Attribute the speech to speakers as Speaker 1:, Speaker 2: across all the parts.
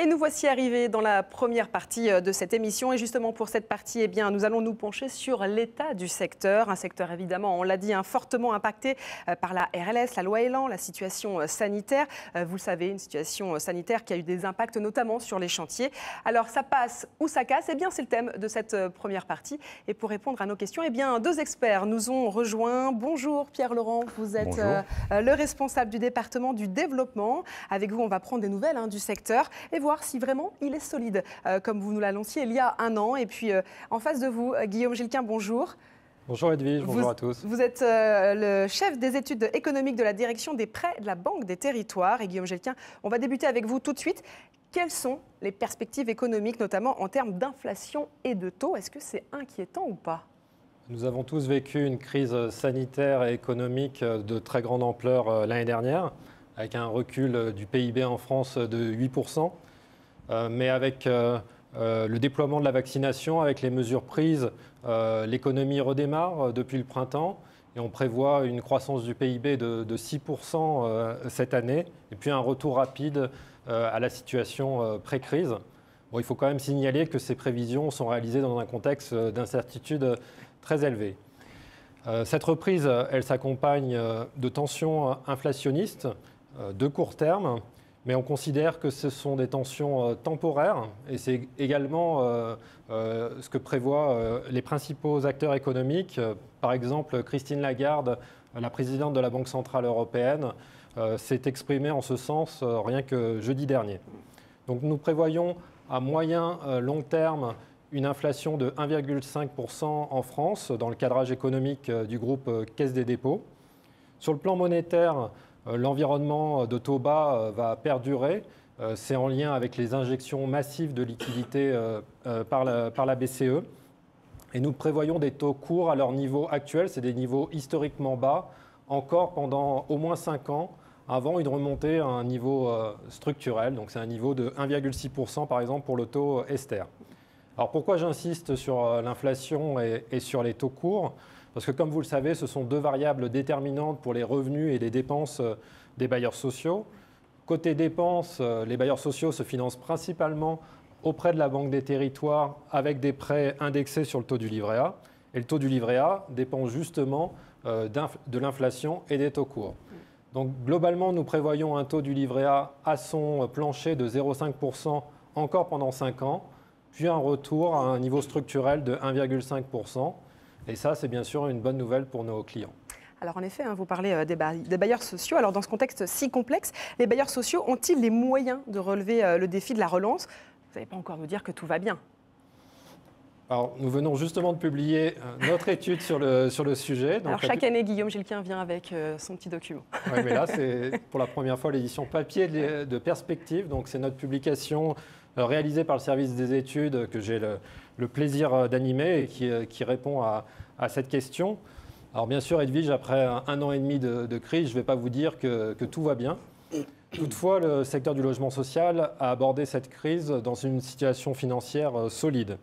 Speaker 1: Et nous voici arrivés dans la première partie de cette émission. Et justement, pour cette partie, nous allons nous pencher sur l'état du secteur. Un secteur, évidemment, on l'a dit, fortement impacté par la RLS, la loi Elan, la situation sanitaire. Vous le savez, une situation sanitaire qui a eu des impacts notamment sur les chantiers. Alors, ça passe ou ça casse? C'est le thème de cette première partie. Et pour répondre à nos questions, deux experts nous ont rejoints. Bonjour Pierre Laurent, vous êtes le responsable du département du développement. Avec vous, on va prendre des nouvelles du secteur et voir si vraiment il est solide, comme vous nous l'annonciez il y a un an. Et puis, en face de vous, Guillaume Gilquin, bonjour.
Speaker 2: Bonjour Edwige, bonjour à tous.
Speaker 1: Vous êtes le chef des études économiques de la direction des prêts de la Banque des Territoires. Et Guillaume Gilquin, on va débuter avec vous tout de suite. Quelles sont les perspectives économiques, notamment en termes d'inflation et de taux? Est-ce que c'est inquiétant ou pas?
Speaker 2: Nous avons tous vécu une crise sanitaire et économique de très grande ampleur l'année dernière, avec un recul du PIB en France de 8%. Mais avec le déploiement de la vaccination, avec les mesures prises, l'économie redémarre depuis le printemps et on prévoit une croissance du PIB de 6% cette année et puis un retour rapide à la situation pré-crise. Bon, il faut quand même signaler que ces prévisions sont réalisées dans un contexte d'incertitude très élevé. Cette reprise, elle s'accompagne de tensions inflationnistes de court terme, mais on considère que ce sont des tensions temporaires et c'est également ce que prévoient les principaux acteurs économiques. Par exemple, Christine Lagarde, la présidente de la Banque centrale européenne, s'est exprimée en ce sens rien que jeudi dernier. Donc nous prévoyons à moyen long terme une inflation de 1,5% en France dans le cadrage économique du groupe Caisse des dépôts. Sur le plan monétaire, l'environnement de taux bas va perdurer. C'est en lien avec les injections massives de liquidités par la BCE. Et nous prévoyons des taux courts à leur niveau actuel, c'est des niveaux historiquement bas, encore pendant au moins 5 ans, avant une remontée à un niveau structurel. Donc c'est un niveau de 1,6% par exemple pour le taux Ester. Alors pourquoi j'insiste sur l'inflation et sur les taux courts ? Parce que comme vous le savez, ce sont deux variables déterminantes pour les revenus et les dépenses des bailleurs sociaux. Côté dépenses, les bailleurs sociaux se financent principalement auprès de la Banque des Territoires avec des prêts indexés sur le taux du livret A. Et le taux du livret A dépend justement de l'inflation et des taux courts. Donc globalement, nous prévoyons un taux du livret A à son plancher de 0,5% encore pendant 5 ans, puis un retour à un niveau structurel de 1,5%. Et ça, c'est bien sûr une bonne nouvelle pour nos clients.
Speaker 1: Alors en effet, vous parlez des bailleurs sociaux. Alors dans ce contexte si complexe, les bailleurs sociaux ont-ils les moyens de relever le défi de la relance? Vous n'allez pas encore nous dire que tout va bien.
Speaker 2: Alors, nous venons justement de publier notre étude sur le sujet. Donc,
Speaker 1: alors chaque année, Guillaume Gilquin vient avec son petit document.
Speaker 2: Oui, mais là, c'est pour la première fois l'édition papier de Perspective. Donc c'est notre publication réalisée par le service des études que j'ai le plaisir d'animer et qui répond à cette question. Alors bien sûr, Edwige, après un an et demi de crise, je ne vais pas vous dire que tout va bien. Toutefois, le secteur du logement social a abordé cette crise dans une situation financière solide.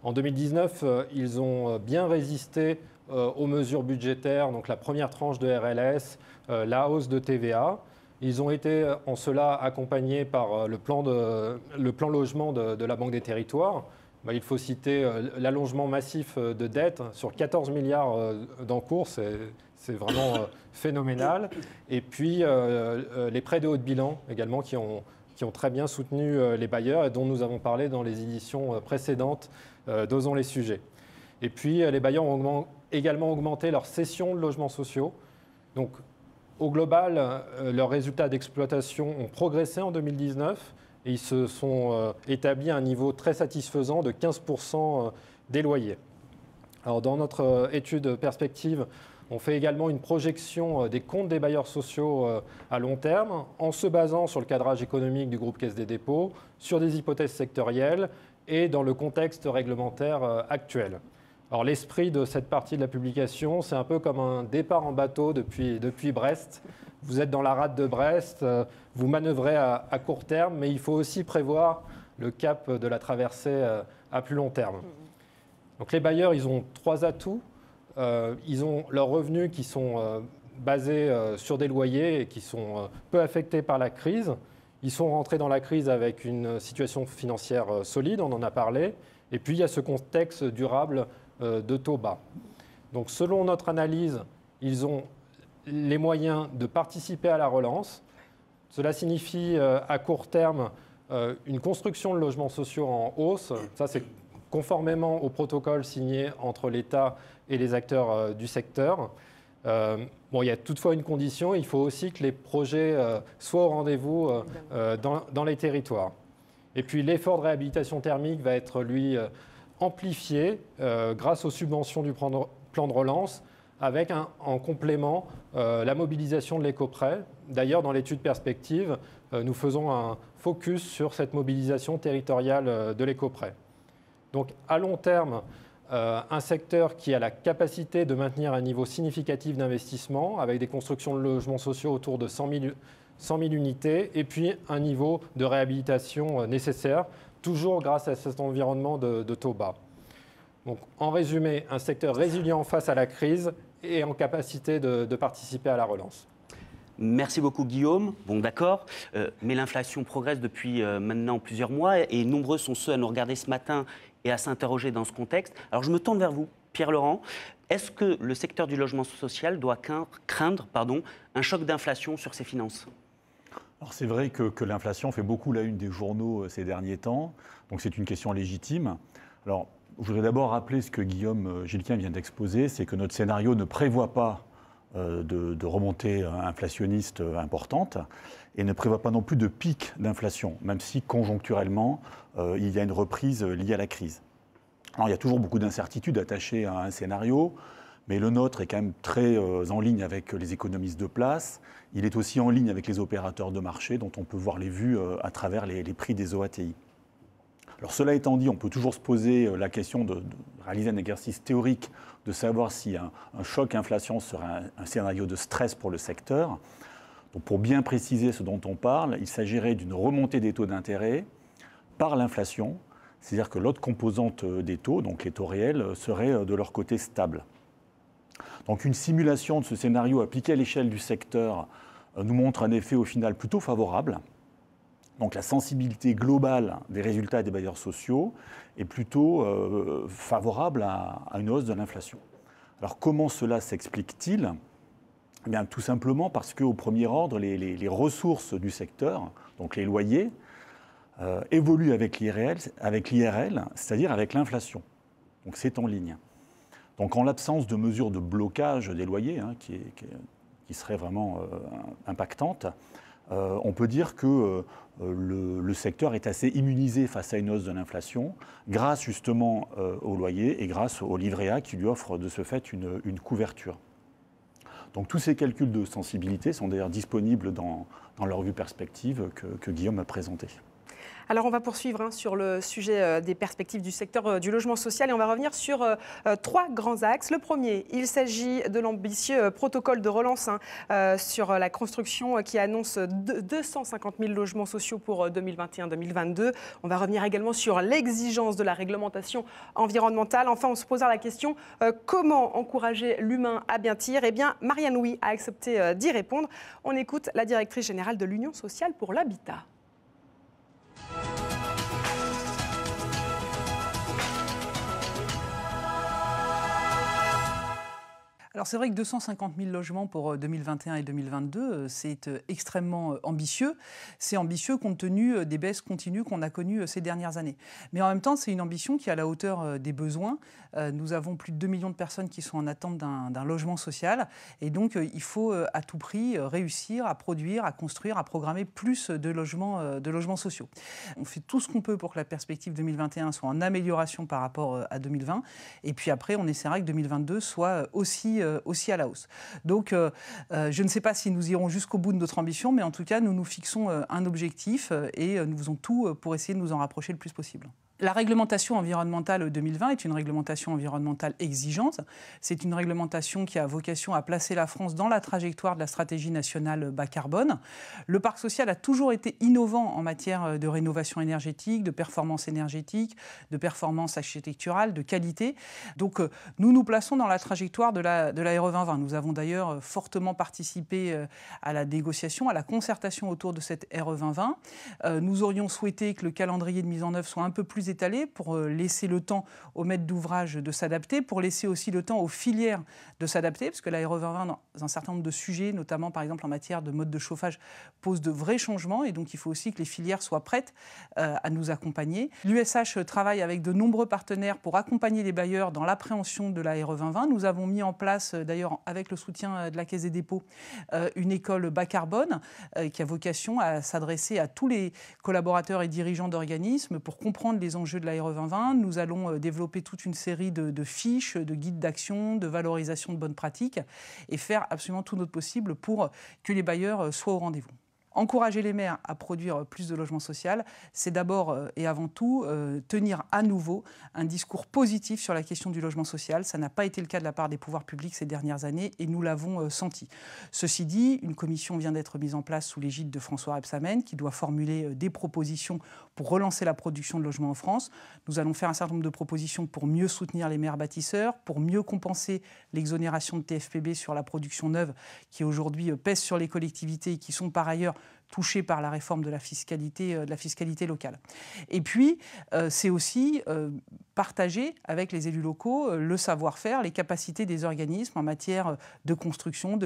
Speaker 2: En 2019, ils ont bien résisté aux mesures budgétaires, donc la première tranche de RLS, la hausse de TVA. Ils ont été en cela accompagnés par le plan logement de la Banque des Territoires. Il faut citer l'allongement massif de dette sur 14 milliards d'encours, c'est vraiment phénoménal. Et puis les prêts de haut de bilan également qui ont très bien soutenu les bailleurs et dont nous avons parlé dans les éditions précédentes d'Osons les sujets. Et puis les bailleurs ont également augmenté leur cession de logements sociaux. Donc au global, leurs résultats d'exploitation ont progressé en 2019 et ils se sont établis à un niveau très satisfaisant de 15% des loyers. Alors dans notre étude Perspective, on fait également une projection des comptes des bailleurs sociaux à long terme en se basant sur le cadrage économique du groupe Caisse des dépôts, sur des hypothèses sectorielles et dans le contexte réglementaire actuel. Alors l'esprit de cette partie de la publication, c'est un peu comme un départ en bateau depuis Brest. Vous êtes dans la rade de Brest, vous manœuvrez à court terme, mais il faut aussi prévoir le cap de la traversée à plus long terme. Donc les bailleurs, ils ont 3 atouts. Ils ont leurs revenus qui sont basés sur des loyers et qui sont peu affectés par la crise. ils sont rentrés dans la crise avec une situation financière solide, on en a parlé. Et puis, il y a ce contexte durable de taux bas. Donc, selon notre analyse, ils ont les moyens de participer à la relance. Cela signifie, à court terme, une construction de logements sociaux en hausse. Ça, c'est conformément au protocole signé entre l'État et les acteurs du secteur. Bon, il y a toutefois une condition, il faut aussi que les projets soient au rendez-vous dans les territoires. Et puis l'effort de réhabilitation thermique va être, lui, amplifié grâce aux subventions du plan de relance, avec en complément la mobilisation de l'éco-prêt. D'ailleurs, dans l'étude perspective, nous faisons un focus sur cette mobilisation territoriale de l'éco-prêt. Donc à long terme, un secteur qui a la capacité de maintenir un niveau significatif d'investissement avec des constructions de logements sociaux autour de 100 000 unités et puis un niveau de réhabilitation nécessaire, toujours grâce à cet environnement de taux bas. Donc, en résumé, un secteur résilient face à la crise et en capacité de participer à la relance.
Speaker 3: Merci beaucoup Guillaume. Bon d'accord, mais l'inflation progresse depuis maintenant plusieurs mois et nombreux sont ceux à nous regarder ce matin et à s'interroger dans ce contexte. Alors je me tourne vers vous, Pierre-Laurent. Est-ce que le secteur du logement social doit craindre un choc d'inflation sur ses finances ?
Speaker 4: Alors c'est vrai que l'inflation fait beaucoup la une des journaux ces derniers temps, donc c'est une question légitime. Alors je voudrais d'abord rappeler ce que Guillaume Gilquin vient d'exposer, c'est que notre scénario ne prévoit pas de remontée inflationniste importante et ne prévoit pas non plus de pic d'inflation, même si conjoncturellement, il y a une reprise liée à la crise. Alors, il y a toujours beaucoup d'incertitudes attachées à un scénario, mais le nôtre est quand même très en ligne avec les économistes de place. Il est aussi en ligne avec les opérateurs de marché, dont on peut voir les vues à travers les prix des OATI. Alors, cela étant dit, on peut toujours se poser la question de réaliser un exercice théorique, de savoir si un choc inflation serait un scénario de stress pour le secteur. Donc, pour bien préciser ce dont on parle, il s'agirait d'une remontée des taux d'intérêt par l'inflation, c'est-à-dire que l'autre composante des taux, donc les taux réels, serait de leur côté stable. Donc une simulation de ce scénario appliqué à l'échelle du secteur nous montre un effet au final plutôt favorable. Donc la sensibilité globale des résultats des bailleurs sociaux est plutôt favorable à une hausse de l'inflation. Alors comment cela s'explique-t-il ? Eh bien, tout simplement parce qu'au premier ordre, les ressources du secteur, donc les loyers, évoluent avec l'IRL, c'est-à-dire avec l'inflation. Donc c'est en ligne. Donc en l'absence de mesures de blocage des loyers, qui seraient vraiment impactantes, on peut dire que le secteur est assez immunisé face à une hausse de l'inflation, grâce justement aux loyers et grâce au livret A qui lui offre de ce fait une couverture. Donc tous ces calculs de sensibilité sont d'ailleurs disponibles dans la revue perspective que Guillaume a présentée.
Speaker 1: Alors on va poursuivre sur le sujet des perspectives du secteur du logement social et on va revenir sur trois grands axes. Le premier, il s'agit de l'ambitieux protocole de relance sur la construction qui annonce 250 000 logements sociaux pour 2021-2022. On va revenir également sur l'exigence de la réglementation environnementale. Enfin, on se posera la question comment encourager l'humain à bâtir ? Eh bien, Marianne Houy a accepté d'y répondre. On écoute la directrice générale de l'Union sociale pour l'habitat.
Speaker 5: Alors c'est vrai que 250 000 logements pour 2021 et 2022, c'est extrêmement ambitieux. C'est ambitieux compte tenu des baisses continues qu'on a connues ces dernières années. Mais en même temps, c'est une ambition qui est à la hauteur des besoins. Nous avons plus de 2 millions de personnes qui sont en attente d'un logement social. Et donc, il faut à tout prix réussir à produire, à construire, à programmer plus de logements sociaux. On fait tout ce qu'on peut pour que la perspective 2021 soit en amélioration par rapport à 2020. Et puis après, on essaiera que 2022 soit aussi à la hausse. Donc, je ne sais pas si nous irons jusqu'au bout de notre ambition, mais en tout cas, nous nous fixons un objectif et nous faisons tout pour essayer de nous en rapprocher le plus possible. La réglementation environnementale 2020 est une réglementation environnementale exigeante. C'est une réglementation qui a vocation à placer la France dans la trajectoire de la stratégie nationale bas carbone. Le parc social a toujours été innovant en matière de rénovation énergétique, de performance énergétique, de performance architecturale, de qualité. Donc nous nous plaçons dans la trajectoire de la RE 2020. Nous avons d'ailleurs fortement participé à la négociation, à la concertation autour de cette RE 2020. Nous aurions souhaité que le calendrier de mise en œuvre soit un peu plus étalé pour laisser le temps aux maîtres d'ouvrage de s'adapter, pour laisser aussi le temps aux filières de s'adapter, parce que la RE 2020, dans un certain nombre de sujets, notamment par exemple en matière de mode de chauffage, pose de vrais changements, et donc il faut aussi que les filières soient prêtes à nous accompagner. L'USH travaille avec de nombreux partenaires pour accompagner les bailleurs dans l'appréhension de la RE 2020. Nous avons mis en place, d'ailleurs avec le soutien de la Caisse des dépôts, une école bas carbone qui a vocation à s'adresser à tous les collaborateurs et dirigeants d'organismes pour comprendre les enjeux de la RE 2020. Nous allons développer toute une série de fiches, de guides d'action, de valorisation de bonnes pratiques et faire absolument tout notre possible pour que les bailleurs soient au rendez-vous. Encourager les maires à produire plus de logements sociaux, c'est d'abord et avant tout tenir à nouveau un discours positif sur la question du logement social. Ça n'a pas été le cas de la part des pouvoirs publics ces dernières années et nous l'avons senti. Ceci dit, une commission vient d'être mise en place sous l'égide de François Rebsamen qui doit formuler des propositions pour relancer la production de logements en France. Nous allons faire un certain nombre de propositions pour mieux soutenir les maires bâtisseurs, pour mieux compenser l'exonération de TFPB sur la production neuve qui aujourd'hui pèse sur les collectivités et qui sont par ailleurs touchés par la réforme de la fiscalité locale. Et puis, c'est aussi partager avec les élus locaux le savoir-faire, les capacités des organismes en matière de construction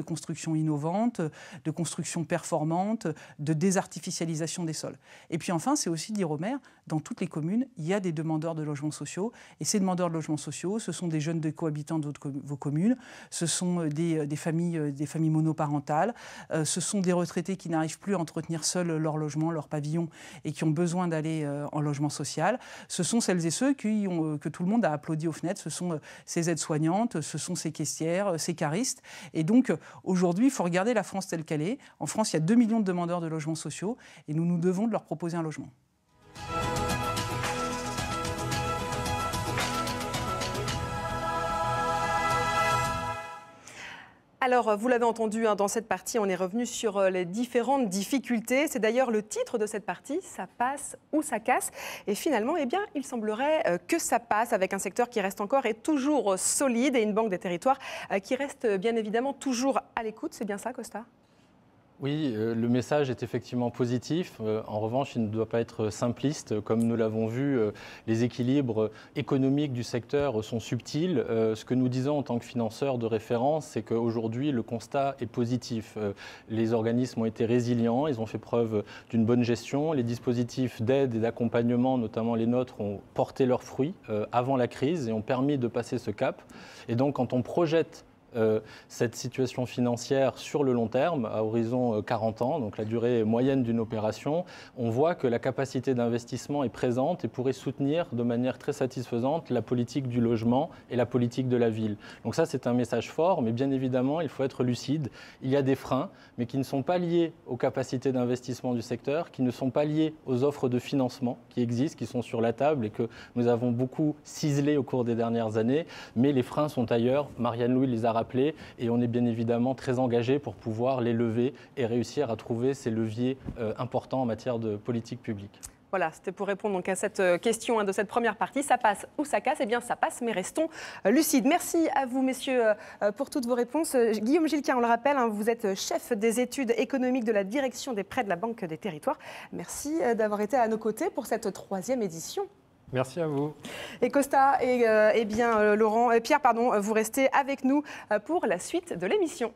Speaker 5: innovante, de construction performante, de désartificialisation des sols. Et puis enfin, c'est aussi dire aux maires, dans toutes les communes, il y a des demandeurs de logements sociaux. Et ces demandeurs de logements sociaux, ce sont des jeunes de cohabitants de vos communes, ce sont des familles monoparentales, ce sont des retraités qui n'arrivent plus à entretenir seuls leur logement, leur pavillon et qui ont besoin d'aller en logement social. Ce sont celles et ceux que tout le monde a applaudi aux fenêtres. Ce sont ces aides-soignantes, ce sont ces caissières, ces caristes. Et donc aujourd'hui, il faut regarder la France telle qu'elle est. En France, il y a 2 millions de demandeurs de logements sociaux et nous devons de leur proposer un logement.
Speaker 1: Alors, vous l'avez entendu, dans cette partie, on est revenu sur les différentes difficultés. C'est d'ailleurs le titre de cette partie, ça passe ou ça casse. Et finalement, eh bien, il semblerait que ça passe avec un secteur qui reste encore et toujours solide et une banque des territoires qui reste bien évidemment toujours à l'écoute. C'est bien ça, Costa ?
Speaker 2: Oui, le message est effectivement positif. En revanche, il ne doit pas être simpliste. Comme nous l'avons vu, les équilibres économiques du secteur sont subtils. Ce que nous disons en tant que financeurs de référence, c'est qu'aujourd'hui, le constat est positif. Les organismes ont été résilients, ils ont fait preuve d'une bonne gestion. Les dispositifs d'aide et d'accompagnement, notamment les nôtres, ont porté leurs fruits avant la crise et ont permis de passer ce cap. Et donc, quand on projette cette situation financière sur le long terme, à horizon 40 ans, donc la durée moyenne d'une opération, on voit que la capacité d'investissement est présente et pourrait soutenir de manière très satisfaisante la politique du logement et la politique de la ville. Donc ça, c'est un message fort, mais bien évidemment, il faut être lucide. Il y a des freins, mais qui ne sont pas liés aux capacités d'investissement du secteur, qui ne sont pas liés aux offres de financement qui existent, qui sont sur la table et que nous avons beaucoup ciselées au cours des dernières années, mais les freins sont ailleurs. Marianne Louis les a rappelés et on est bien évidemment très engagé pour pouvoir les lever et réussir à trouver ces leviers importants en matière de politique publique.
Speaker 1: Voilà, c'était pour répondre donc à cette question de cette première partie. Ça passe ou ça casse ? Eh bien, ça passe, mais restons lucides. Merci à vous, messieurs, pour toutes vos réponses. Guillaume Gilquin, on le rappelle, vous êtes chef des études économiques de la direction des prêts de la Banque des Territoires. Merci d'avoir été à nos côtés pour cette 3e édition.
Speaker 2: Merci à vous.
Speaker 1: Et Costa et bien Laurent, Pierre, vous restez avec nous pour la suite de l'émission.